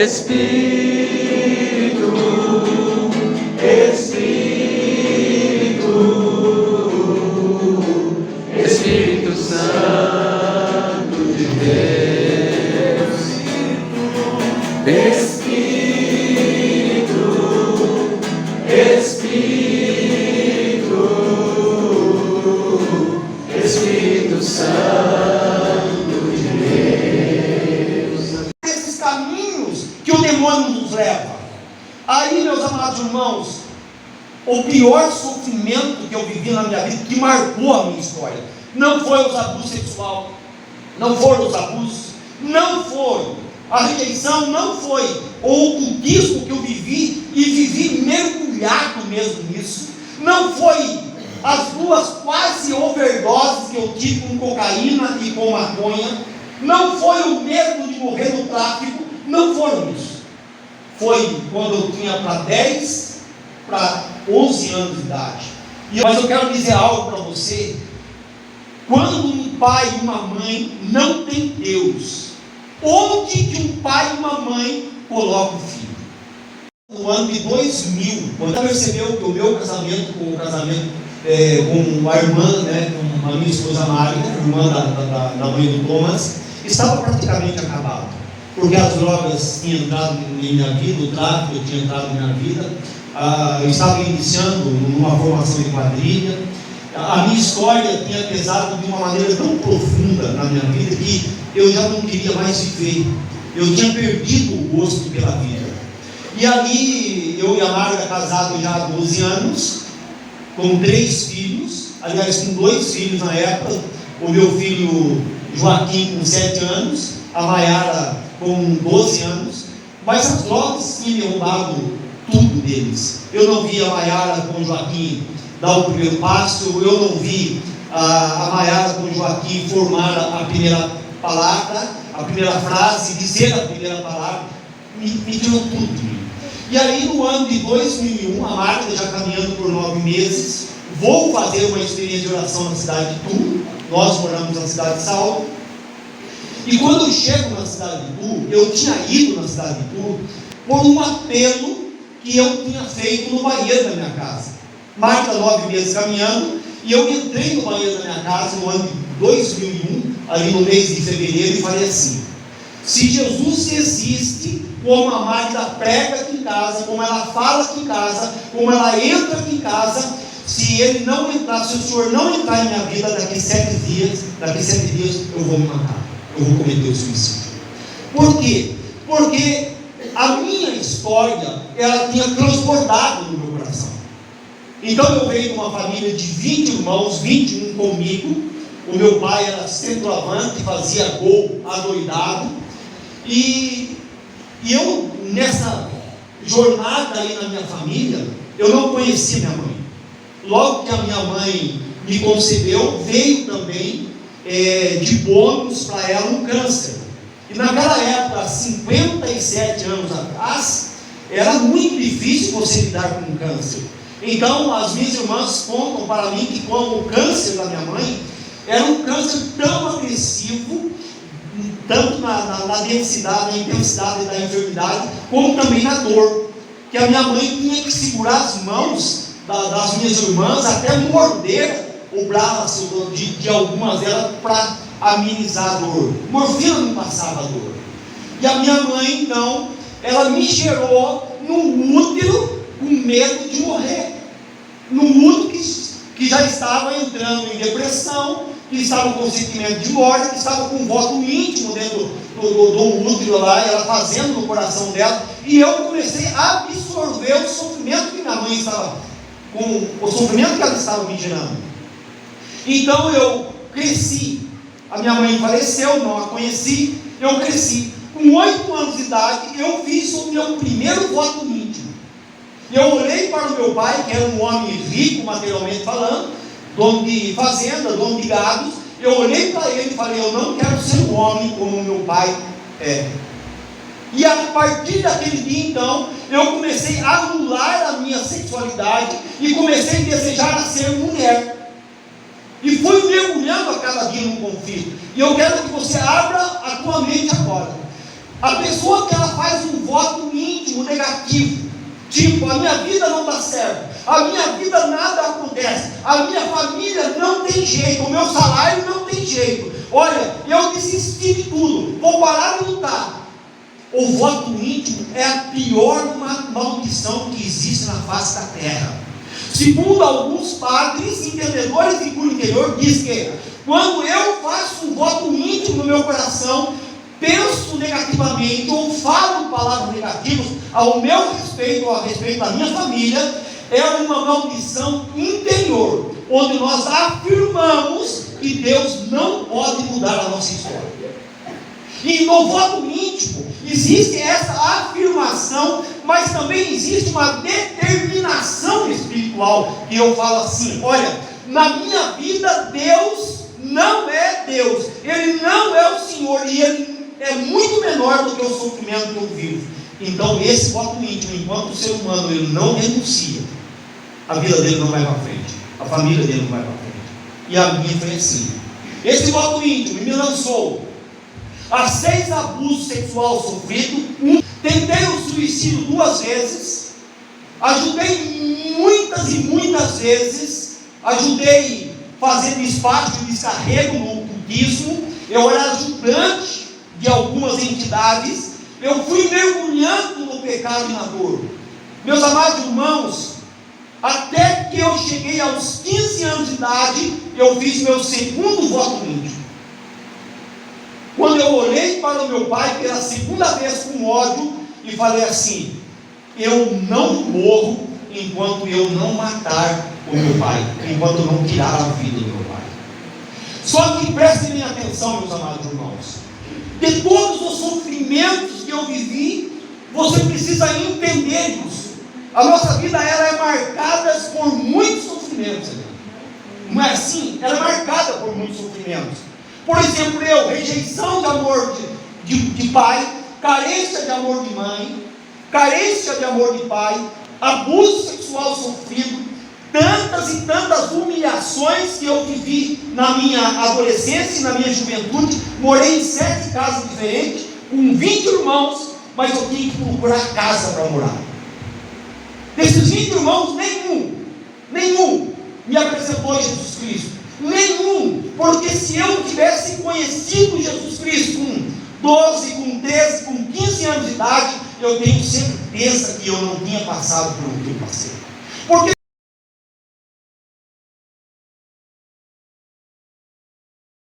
Espírito Santo de Deus, Espírito Santo de Deus. Esses caminhos que o demônio nos leva. Aí, meus amados irmãos, o pior sofrimento que eu vivi na minha vida, que marcou a minha história, não foi os abusos sexuais, não foram os abusos, não foi a rejeição, não foi o ocultismo que eu vivi e vivi mergulhado mesmo nisso, não foi as duas quase overdoses que eu tive com cocaína e com maconha, não foi o medo de morrer no tráfico, não foram isso. Foi quando eu tinha para 10 para 11 anos de idade. Mas eu quero dizer algo para você. Quando um pai e uma mãe não tem Deus, onde que um pai e uma mãe colocam o filho? No ano de 2000, quando ela percebeu que o meu casamento com a irmã, né, com a minha esposa Mari, irmã da mãe do Thomas, estava praticamente acabado, porque as drogas tinham entrado em minha vida, o tráfico tinha entrado em minha vida, eu estava iniciando numa formação de quadrilha, a minha história tinha pesado de uma maneira tão profunda na minha vida que eu já não queria mais viver, eu tinha perdido o gosto pela vida. E ali, eu e a Marga, casados já há 12 anos, com 3 filhos, aliás, com 2 filhos na época, o meu filho Joaquim com 7 anos, a Maiara com 12 anos, mas as drogas tinham me roubado tudo deles. Eu não vi a Maiara com o Joaquim dar o primeiro passo, eu não vi a Maiara com o Joaquim formar a primeira palavra, a primeira frase, dizer a primeira palavra, me tirou tudo de mim. E aí no ano de 2001, a Marta já caminhando por 9 meses, vou fazer uma experiência de oração na cidade de Tu, nós moramos na cidade de Salto, e quando eu chego na cidade de Tu, eu tinha ido na cidade de Tu, por um apelo que eu tinha feito no banheiro da minha casa. Marta, 9 meses caminhando, e eu entrei no banheiro da minha casa no ano de 2001, ali no mês de fevereiro, e falei assim: se Jesus existe, como a Marta prega aqui em casa, como ela fala aqui em casa, como ela entra aqui em casa, se ele não entrar, se o Senhor não entrar em minha vida daqui 7 dias, eu vou me matar, eu vou cometer o suicídio. Por quê? Porque a minha história, ela tinha transbordado no meu coração. Então eu venho de uma família de 20 irmãos, 21 comigo. O meu pai era centroavante, fazia gol adoidado. E eu, nessa jornada aí na minha família, eu não conhecia minha mãe. Logo que a minha mãe me concebeu, veio também de bônus para ela um câncer. E naquela época, 57 anos atrás, era muito difícil você lidar com um câncer. Então as minhas irmãs contam para mim que como o câncer da minha mãe era um câncer tão agressivo, tanto na densidade, na intensidade da enfermidade, como também na dor, que a minha mãe tinha que segurar as mãos das minhas irmãs, até morder o braço de algumas delas para amenizar a dor. Morfina não passava a dor. E a minha mãe, então, ela me gerou no útero com medo de morrer, no útero que já estava entrando em depressão, que estava com sentimento de morte, que estava com um voto íntimo dentro do útero lá, ela fazendo no coração dela, e eu comecei a absorver o sofrimento que minha mãe estava, com o sofrimento que ela estava me gerando. Então eu cresci, a minha mãe faleceu, não a conheci, eu cresci, com 8 anos de idade, eu fiz o meu primeiro voto íntimo. Eu olhei para o meu pai, que era um homem rico materialmente falando, dono de fazenda, dono de gados. Eu olhei para ele e falei: eu não quero ser um homem como meu pai é. E a partir daquele dia, então, eu comecei a anular a minha sexualidade e comecei a desejar a ser mulher. E fui mergulhando a cada dia num conflito. E eu quero que você abra a tua mente agora. A pessoa que ela faz um voto íntimo negativo, tipo, a minha vida não dá certo, a minha vida nada acontece, a minha família não tem jeito, o meu salário não tem jeito, olha, eu desisti de tudo, vou parar de lutar. O voto íntimo é a pior maldição que existe na face da terra. Segundo alguns padres, entendedores de cura interior, diz que quando eu faço um voto íntimo no meu coração, penso negativamente ou falo palavras negativas ao meu respeito ou a respeito da minha família, é uma maldição interior, onde nós afirmamos que Deus não pode mudar a nossa história. E no voto íntimo existe essa afirmação, mas também existe uma determinação espiritual. E eu falo assim: olha, na minha vida Deus não é Deus, Ele não é o Senhor, e Ele é muito menor do que o sofrimento que eu vivo. Então esse voto íntimo, enquanto o ser humano ele não renuncia, a vida dele não vai para frente, a família dele não vai para frente. E a minha foi assim. Esse voto íntimo me lançou a 6 abusos sexuais sofridos, tentei o suicídio 2 vezes, ajudei muitas e muitas vezes, ajudei fazendo despacho e descarrego no budismo, eu era ajudante de algumas entidades, eu fui mergulhando no pecado e na dor. Meus amados irmãos, até que eu cheguei aos 15 anos de idade, eu fiz meu segundo voto íntimo. Quando eu olhei para o meu pai pela segunda vez com ódio e falei assim: eu não morro enquanto eu não matar o meu pai, enquanto eu não tirar a vida do meu pai. Só que prestem bem atenção, meus amados irmãos, de todos os sofrimentos que eu vivi, você precisa entender isso. A nossa vida ela é marcada por muitos sofrimentos, não é assim? Ela é marcada por muitos sofrimentos. Por exemplo, rejeição de amor de pai, carência de amor de mãe, carência de amor de pai, abuso sexual sofrido, tantas e tantas humilhações que eu vivi na minha adolescência e na minha juventude. Morei em 7 casas diferentes, com 20 irmãos, mas eu tinha que procurar casa para morar. Desses 20 irmãos, nenhum me apresentou Jesus Cristo. Nenhum, porque se eu tivesse conhecido Jesus Cristo com 12, com 13, com 15 anos de idade, eu tenho certeza que eu não tinha passado por o que eu passei. Porque